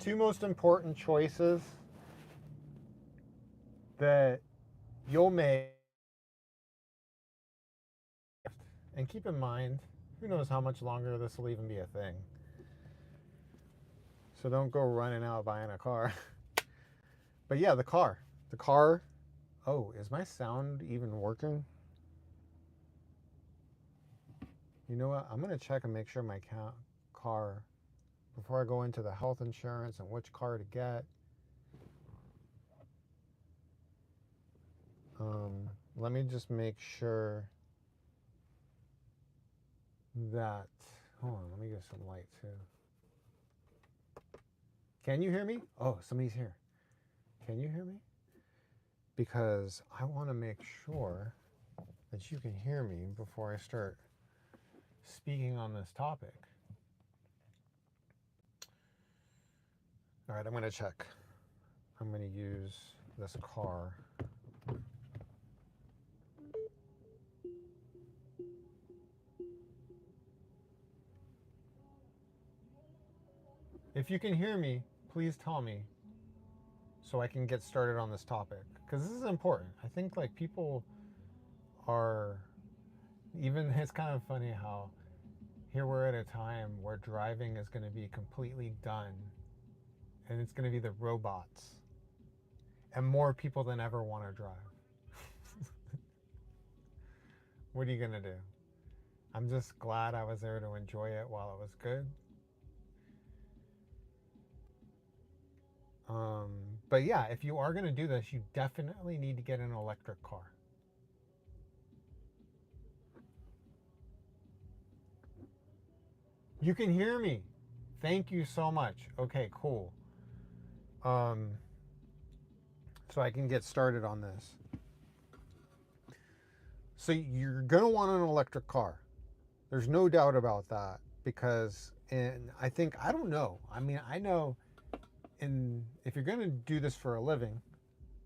Two most important choices that you'll make. And keep in mind, who knows how much longer this will even be a thing. So don't go running out buying a car. But yeah, the car. The car. Oh, is my sound even working? You know what? I'm going to check and make sure my car, before I go into the health insurance and which car to get. Let me just make sure that. Hold on, let me get some light too. Can you hear me? Oh, somebody's here. Can you hear me? Because I want to make sure that you can hear me before I start speaking on this topic. All right, I'm going to check. I'm going to use this car. If you can hear me, please tell me so I can get started on this topic, because this is important. I think like people are, even it's kind of funny how here we're at a time where driving is going to be completely done and it's going to be the robots and more people than ever want to drive. What are you going to do? I'm just glad I was there to enjoy it while it was good. But yeah, if you are going to do this, you definitely need to get an electric car. You can hear me. Thank you so much. Okay, cool. Um, so I can get started on this. So you're going to want an electric car. There's no doubt about that, because, and I think, I don't know. I mean, I know if you're going to do this for a living,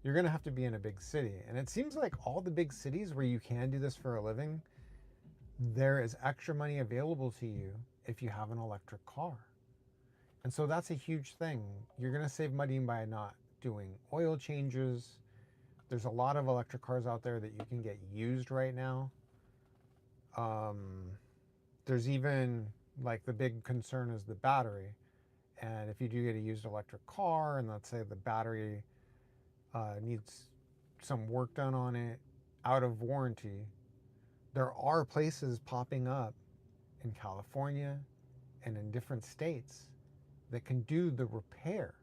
you're going to have to be in a big city. And it seems like all the big cities where you can do this for a living, there is extra money available to you if you have an electric car. And so that's a huge thing. You're going to save money by not doing oil changes. There's a lot of electric cars out there that you can get used right now. There's even, like, the big concern is the battery. And if you do get a used electric car, and let's say the battery needs some work done on it out of warranty, there are places popping up in California and in different states that can do the repair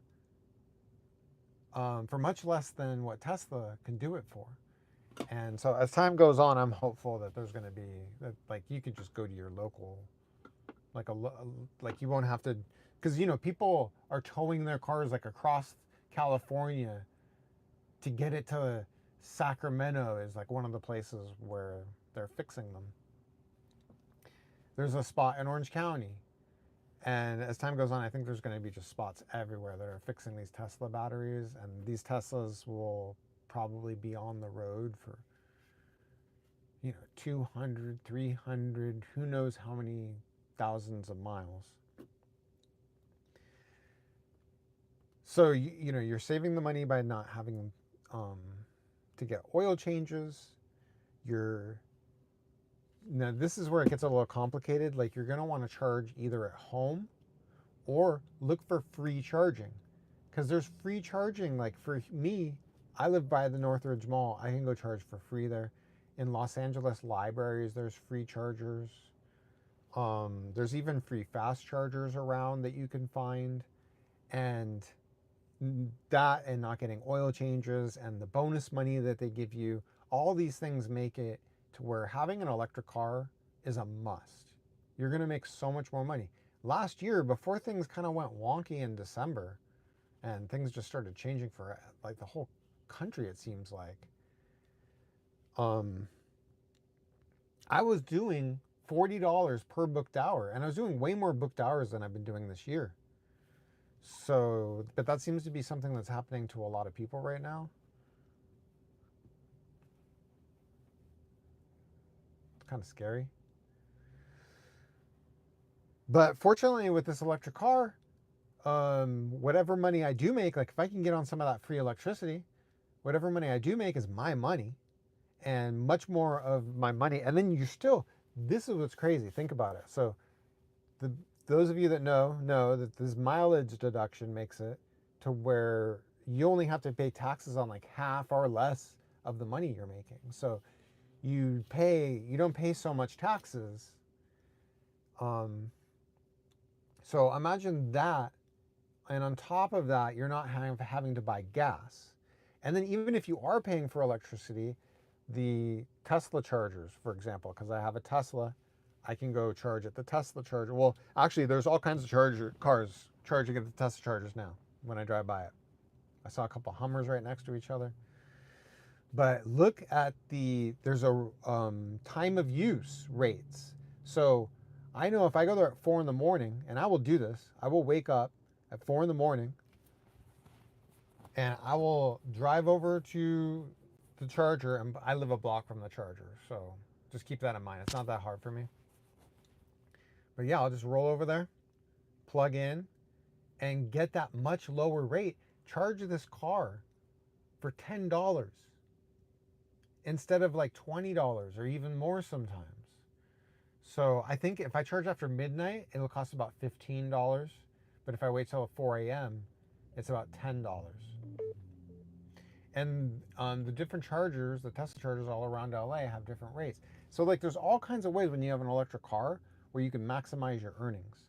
for much less than what Tesla can do it for. And so as time goes on, I'm hopeful that there's going to be that, like, you could just go to your local, like like you won't have to, because people are towing their cars like across California to get it to Sacramento. Is like one of the places where they're fixing them. There's a spot in Orange County, and as time goes on, I think there's going to be just spots everywhere that are fixing these Tesla batteries, and these Teslas will probably be on the road for 200, 300, who knows how many thousands of miles. So you're saving the money by not having to get oil changes. Now this is where it gets a little complicated. Like, you're going to want to charge either at home or look for free charging, because there's free charging. Like, for me, I live by the Northridge Mall. I can go charge for free there. In Los Angeles libraries, there's free chargers. There's even free fast chargers around that you can find. And that, and not getting oil changes, and the bonus money that they give you, all these things make it to where having an electric car is a must. You're going to make so much more money. Last year, before things kind of went wonky in December and things just started changing for like the whole country, it seems like, I was doing $40 per booked hour, and I was doing way more booked hours than I've been doing this year. So, but that seems to be something that's happening to a lot of people right now. It's kind of scary. But fortunately, with this electric car, whatever money I do make, like if I can get on some of that free electricity, whatever money I do make is my money, and much more of my money. And then you're still, this is what's crazy. Think about it. So the those of you that know that this mileage deduction makes it to where you only have to pay taxes on like half or less of the money you're making. So you don't pay so much taxes. Um, so imagine that, and on top of that, you're not having to buy gas. And then even if you are paying for electricity, the Tesla chargers, for example, because I have a Tesla, I can go charge at the Tesla charger. Well, actually, there's all kinds of cars charging at the Tesla chargers now when I drive by it. I saw a couple Hummers right next to each other. But look at there's a time of use rates. So I know if I go there at 4 in the morning, and I will do this, I will wake up at 4 in the morning and I will drive over to the charger, and I live a block from the charger. So just keep that in mind. It's not that hard for me. But yeah, I'll just roll over there, plug in, and get that much lower rate. Charge this car for $10 instead of like $20 or even more sometimes. So I think if I charge after midnight, it'll cost about $15. But if I wait till 4 a.m., it's about $10. And the different chargers, the Tesla chargers all around LA have different rates. So like there's all kinds of ways when you have an electric car where you can maximize your earnings.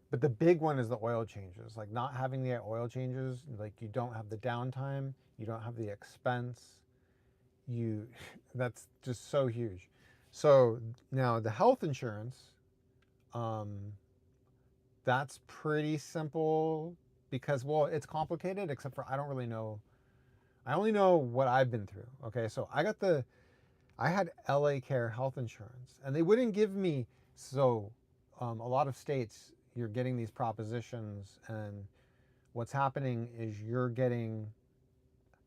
But the big one is the oil changes. Like not having the oil changes, like you don't have the downtime, you don't have the expense. That's just so huge. So now the health insurance, that's pretty simple because, well, it's complicated except for I don't really know. I only know what I've been through. Okay, so I had LA Care health insurance, and they wouldn't give me. So a lot of states, you're getting these propositions, and what's happening is you're getting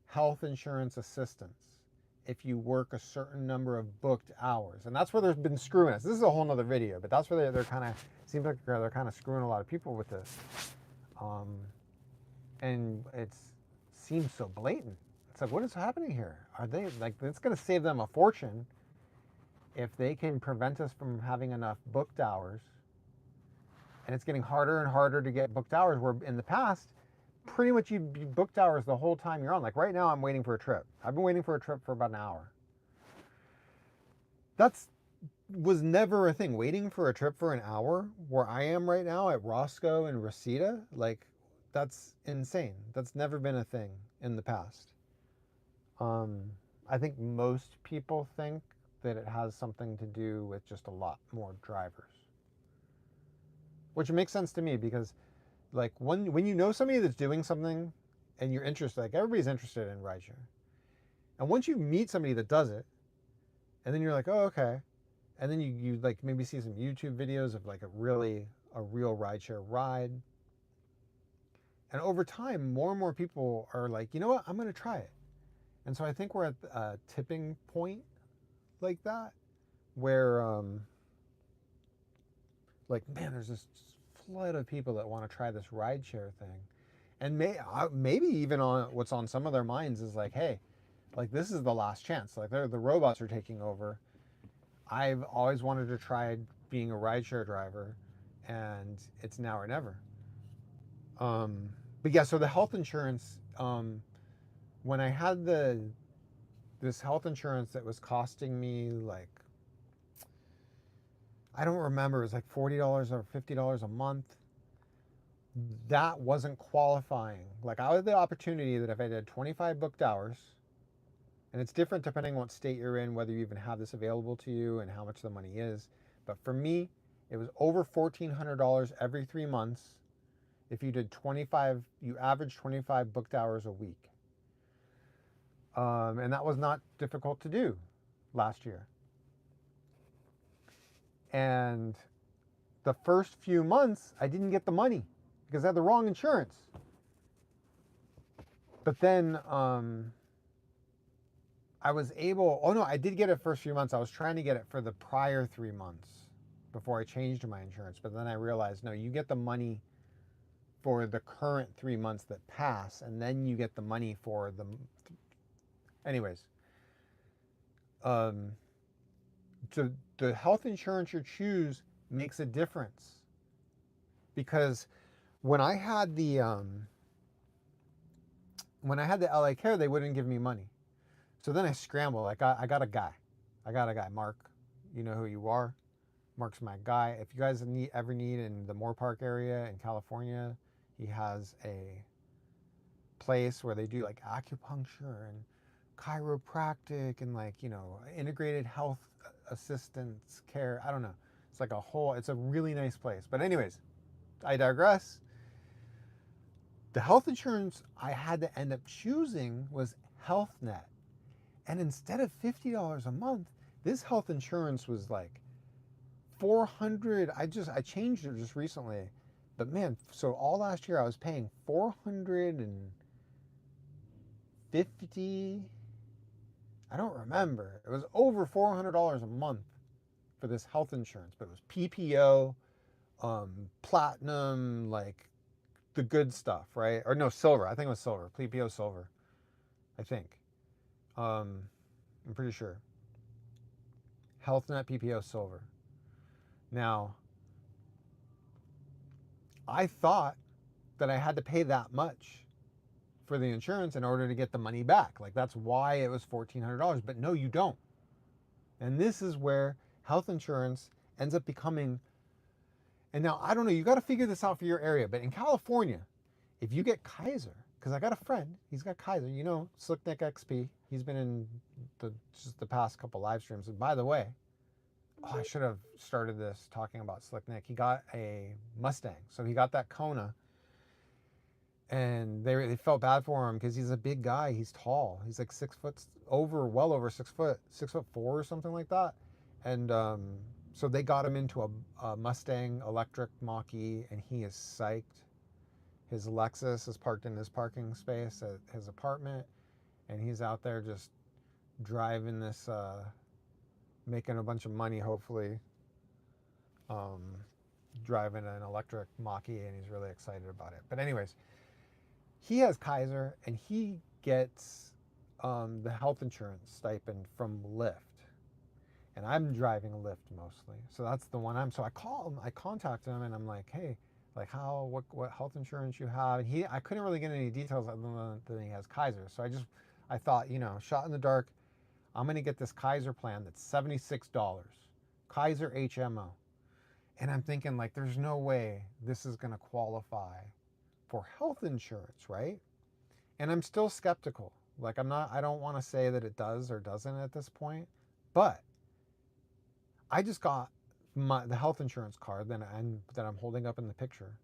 health insurance assistance if you work a certain number of booked hours. And that's where they've been screwing us. This is a whole nother video, but that's where they're kind of, seems like they're kind of screwing a lot of people with this. And it seems so blatant. It's like, what is happening here? Are they, like, it's going to save them a fortune if they can prevent us from having enough booked hours. And it's getting harder and harder to get booked hours, where in the past, pretty much you booked hours the whole time you're on. Like right now, I'm waiting for a trip. I've been waiting for a trip for about an hour. That's was never a thing. Waiting for a trip for an hour where I am right now at Roscoe and Reseda, like that's insane. That's never been a thing in the past. I think most people think that it has something to do with just a lot more drivers, which makes sense to me because like when you know somebody that's doing something and you're interested, like everybody's interested in rideshare. And once you meet somebody that does it, and then you're like, oh, okay. And then you like maybe see some YouTube videos of like a real rideshare ride. And over time, more and more people are like, you know what, I'm going to try it. And so I think we're at a tipping point like that where like, man, there's this flood of people that want to try this rideshare thing. And maybe even on what's on some of their minds is like, hey, like this is the last chance. Like the robots are taking over. I've always wanted to try being a rideshare driver, and it's now or never. But yeah, so the health insurance, when I had this health insurance that was costing me like, I don't remember, it was like $40 or $50 a month. That wasn't qualifying. Like I had the opportunity that if I did 25 booked hours, and it's different depending on what state you're in, whether you even have this available to you and how much the money is. But for me, it was over $1,400 every 3 months if you did 25, you average 25 booked hours a week. And that was not difficult to do last year. And the first few months, I didn't get the money because I had the wrong insurance. But then I was able, oh no, I did get it first few months. I was trying to get it for the prior 3 months. before I changed my insurance. But then I realized, no, you get the money for the current 3 months that pass, and then you get the money for the. Anyways, um, so the health insurance you choose makes a difference, because when I had the LA Care, they wouldn't give me money. So then I scrambled. I got a guy. Mark. You know who you are. Mark's my guy. If you guys ever need in the Moore Park area in California, he has a place where they do like acupuncture and chiropractic and like, integrated health assistance care. I don't know. It's a really nice place. But anyways, I digress. The health insurance I had to end up choosing was HealthNet. And instead of $50 a month, this health insurance was like 400. I changed it just recently. But man, so all last year I was paying 450. I don't remember. It was over $400 a month for this health insurance, but it was PPO, platinum, like the good stuff, right? Or no, silver. I think it was silver. PPO silver. I think. I'm pretty sure. HealthNet PPO silver. Now, I thought that I had to pay that much for the insurance in order to get the money back. Like that's why it was $1,400. But no, you don't. And this is where health insurance ends up becoming. And now I don't know. You got to figure this out for your area. But in California, if you get Kaiser, because I got a friend, he's got Kaiser. Slicknick XP. He's been in just the past couple live streams. And by the way, I should have started this talking about Slicknick. He got a Mustang, so he got that Kona. And they felt bad for him because he's a big guy. He's tall. He's like 6 foot well over 6 foot, 6'4" or something like that. And so they got him into a Mustang electric Mach-E, and he is psyched. His Lexus is parked in his parking space at his apartment, and he's out there just driving this, making a bunch of money, hopefully. Driving an electric Mach-E, and he's really excited about it. But anyways, he has Kaiser, and he gets the health insurance stipend from Lyft. And I'm driving Lyft mostly. So that's the one so I call him, I contact him, and I'm like, hey, like what health insurance you have? And I couldn't really get any details other than he has Kaiser. So I thought, shot in the dark, I'm going to get this Kaiser plan that's $76. Kaiser HMO. And I'm thinking, like, there's no way this is going to qualify for health insurance, right? And I'm still skeptical. Like, I don't want to say that it does or doesn't at this point, but I just got the health insurance card that I'm holding up in the picture,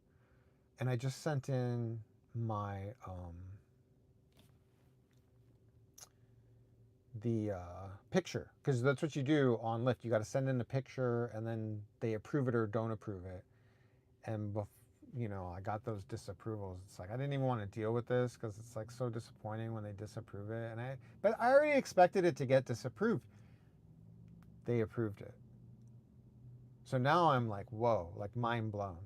and I just sent in my the picture, because that's what you do on Lyft. You got to send in a picture, and then they approve it or don't approve it. And I got those disapprovals. It's like I didn't even want to deal with this because it's like so disappointing when they disapprove it. But I already expected it to get disapproved. They approved it. So now I'm like, whoa, like mind blown.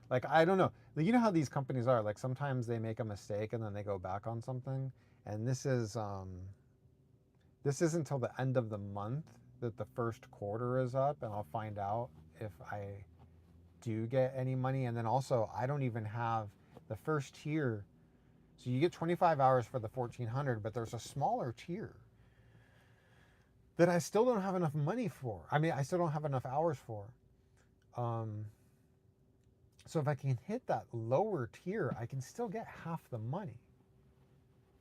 Like, I don't know. You know how these companies are. Like sometimes they make a mistake and then they go back on something. And this isn't until the end of the month that the first quarter is up, and I'll find out if I do get any money. And then also, I don't even have the first tier. So you get 25 hours for the 1,400, but there's a smaller tier that I still don't have enough money for. I mean, I still don't have enough hours for. So if I can hit that lower tier, I can still get half the money.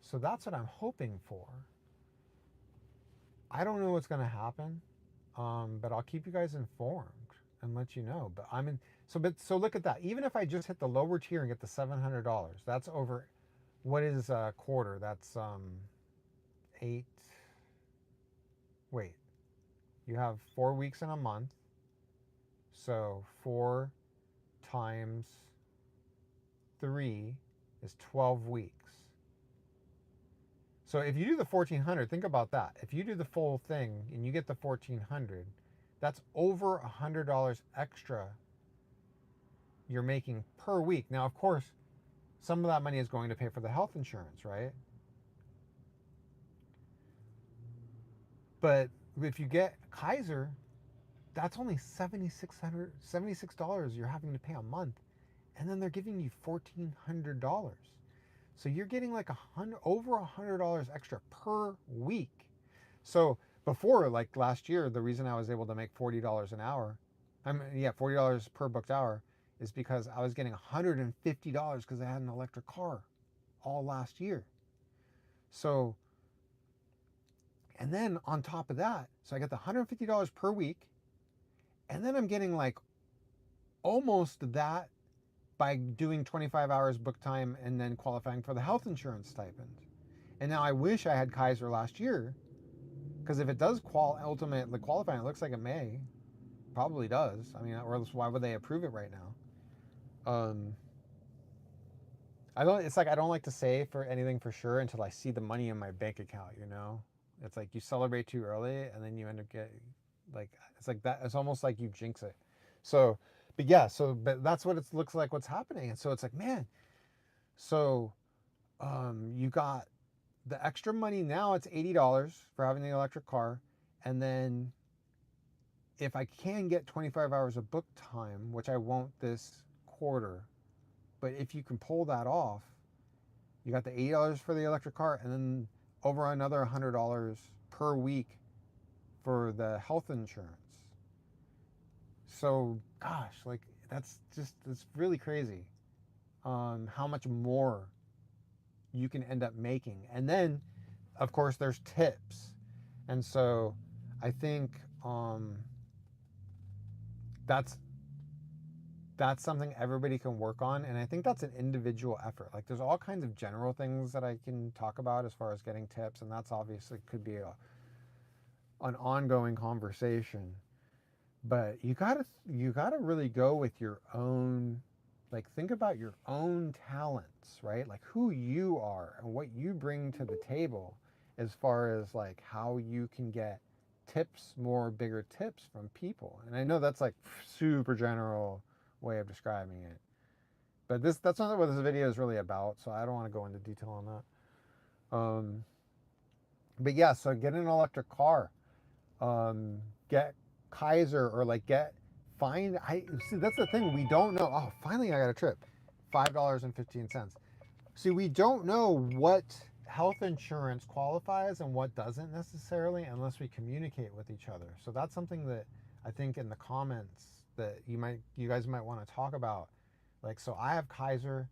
So that's what I'm hoping for. I don't know what's going to happen, but I'll keep you guys informed and let you know. But so look at that. Even if I just hit the lower tier and get the $700, that's over. What is a quarter? That's 8. Wait, you have 4 weeks in a month. So 4 times 3 is 12 weeks. So if you do the 1,400, think about that. If you do the full thing and you get the 1,400, That's over $100 extra you're making per week. Now, of course, some of that money is going to pay for the health insurance, right? But if you get Kaiser, that's only $76 you're having to pay a month, and then they're giving you $1,400. So you're getting like over $100 extra per week. So before, like last year, the reason I was able to make $40 an hour, $40 per booked hour, is because I was getting $150 because I had an electric car all last year. So, and then on top of that, so I got the $150 per week, and then I'm getting like almost that by doing 25 hours book time and then qualifying for the health insurance stipend. And now I wish I had Kaiser last year, because if it does ultimately qualify, it looks like it may, probably does. I mean, or else why would they approve it right now? It's like I don't like to say for anything for sure until I see the money in my bank account, you know? It's like you celebrate too early and then you end up getting like, it's like that. It's almost like you jinx it. So, but that's what it looks like what's happening. And so it's like, man, so you got the extra money now, it's $80 for having the electric car. And then if I can get 25 hours of book time, which I won't this quarter, but if you can pull that off, you got the $80 for the electric car and then over another $100 per week for the health insurance. So, gosh, like it's really crazy how much more you can end up making. And then, of course, there's tips. And so I think that's something everybody can work on. And I think that's an individual effort. Like there's all kinds of general things that I can talk about as far as getting tips. And that's obviously could be an ongoing conversation. But you gotta really go with your own, like think about your own talents, right? Like who you are and what you bring to the table as far as like how you can get tips, bigger tips from people. And I know that's like super general way of describing it, but that's not what this video is really about, so I don't want to go into detail on that. But yeah, so get an electric car, get Kaiser, or like see that's the thing, we don't know. Oh, finally I got a trip. $5.15. See, we don't know what health insurance qualifies and what doesn't necessarily unless we communicate with each other. So that's something that I think in the comments that you guys might want to talk about. Like, so I have Kaiser,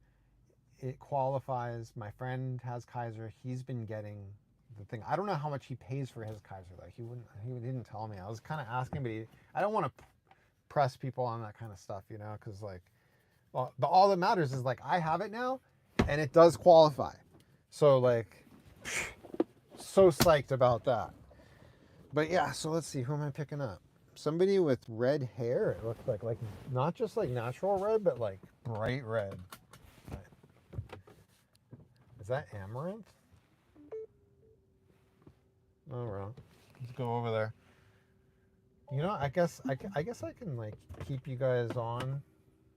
it qualifies. My friend has Kaiser, he's been getting the thing. I don't know how much he pays for his Kaiser. Like he didn't tell me. I was kind of asking, but I don't want to press people on that kind of stuff, you know, because like, well, all that matters is like I have it now, and it does qualify. So like, so psyched about that. But yeah, so let's see, who am I picking up? Somebody with red hair. It looked like not just like natural red, but like bright red. Is that amaranth? Oh, well, let's go over there. You know, I guess I can like keep you guys on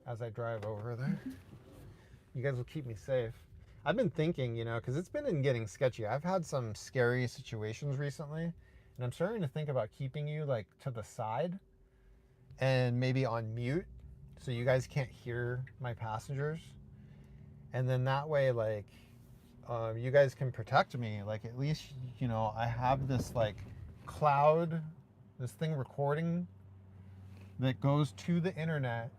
as I drive over there. You guys will keep me safe. I've been thinking, you know, because it's been getting sketchy. I've had some scary situations recently, and I'm starting to think about keeping you like to the side and maybe on mute so you guys can't hear my passengers. And then that way, like, you guys can protect me. Like, at least, you know, I have this like cloud, this thing recording that goes to the internet.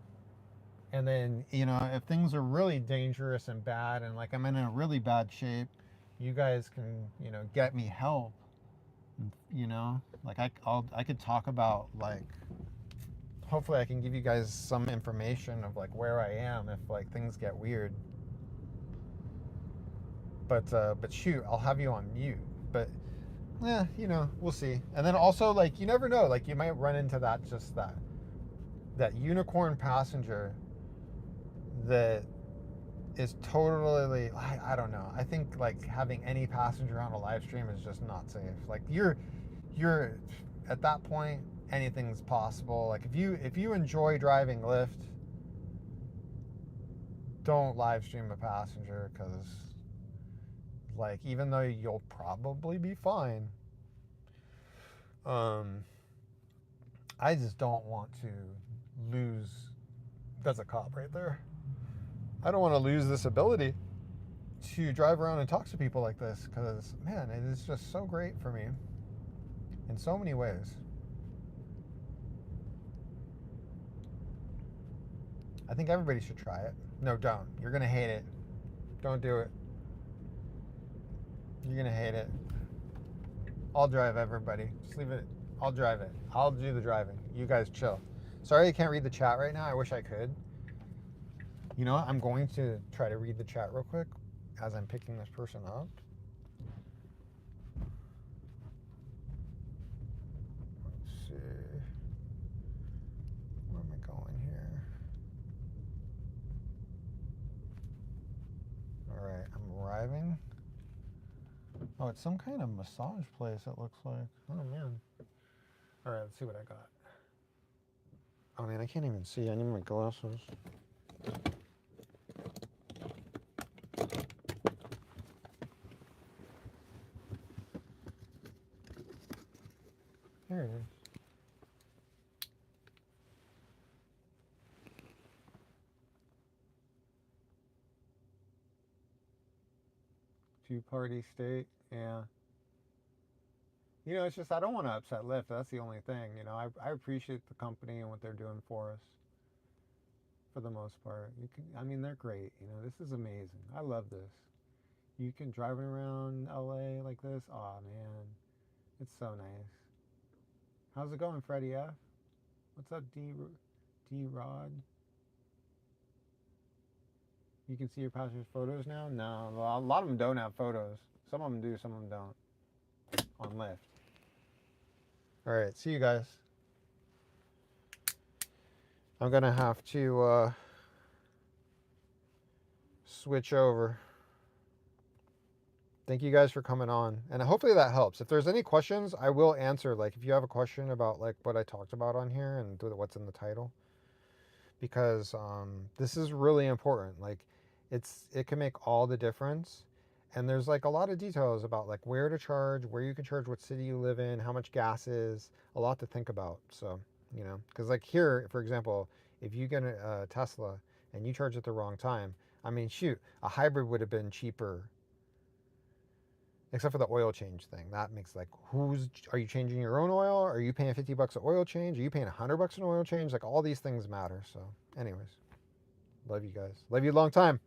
And then, you know, if things are really dangerous and bad and like I'm in a really bad shape, you guys can, you know, get me help. You know, like I could talk about like, hopefully I can give you guys some information of like where I am if like things get weird. But shoot, I'll have you on mute. But yeah, you know, we'll see. And then also like you never know, like you might run into that unicorn passenger that is totally, I don't know. I think like having any passenger on a live stream is just not safe. Like you're at that point, anything's possible. Like if you enjoy driving Lyft, don't live stream a passenger, because like even though you'll probably be fine, I just don't want to lose. That's a cop right there. I don't want to lose this ability to drive around and talk to people like this, because man, it is just so great for me in so many ways. I think everybody should try it. No, don't. You're gonna hate it. Don't do it. You're gonna hate it. I'll drive, everybody. Just leave it. I'll drive it. I'll do the driving. You guys chill. Sorry I can't read the chat right now. I wish I could. You know what? I'm going to try to read the chat real quick as I'm picking this person up. Let's see. Where am I going here? All right, I'm arriving. Oh, it's some kind of massage place, it looks like. Oh, man. All right, let's see what I got. Oh, man, I can't even see. I need my glasses. Here it is. Two-party state, yeah. You know, it's just I don't want to upset Lyft. That's the only thing. You know, I appreciate the company and what they're doing for us for the most part. You can, I mean, they're great. You know, this is amazing. I love this. You can driving around LA like this. Oh man, it's so nice. How's it going, Freddie F? What's up, D Rod? You can see your passengers' photos now. No, a lot of them don't have photos. Some of them do, some of them don't. On Lyft. All right, see you guys. I'm gonna have to switch over. Thank you guys for coming on, and hopefully that helps. If there's any questions, I will answer. Like if you have a question about like what I talked about on here and what's in the title, because this is really important. Like it can make all the difference. And there's like a lot of details about like where to charge, where you can charge, what city you live in, how much gas is, a lot to think about. So, you know, because like here, for example, if you get a Tesla and you charge at the wrong time, I mean, shoot, a hybrid would have been cheaper, except for the oil change thing. That makes like, are you changing your own oil? Are you paying $50 an oil change? Are you paying $100 an oil change? Like all these things matter. So anyways, love you guys. Love you a long time.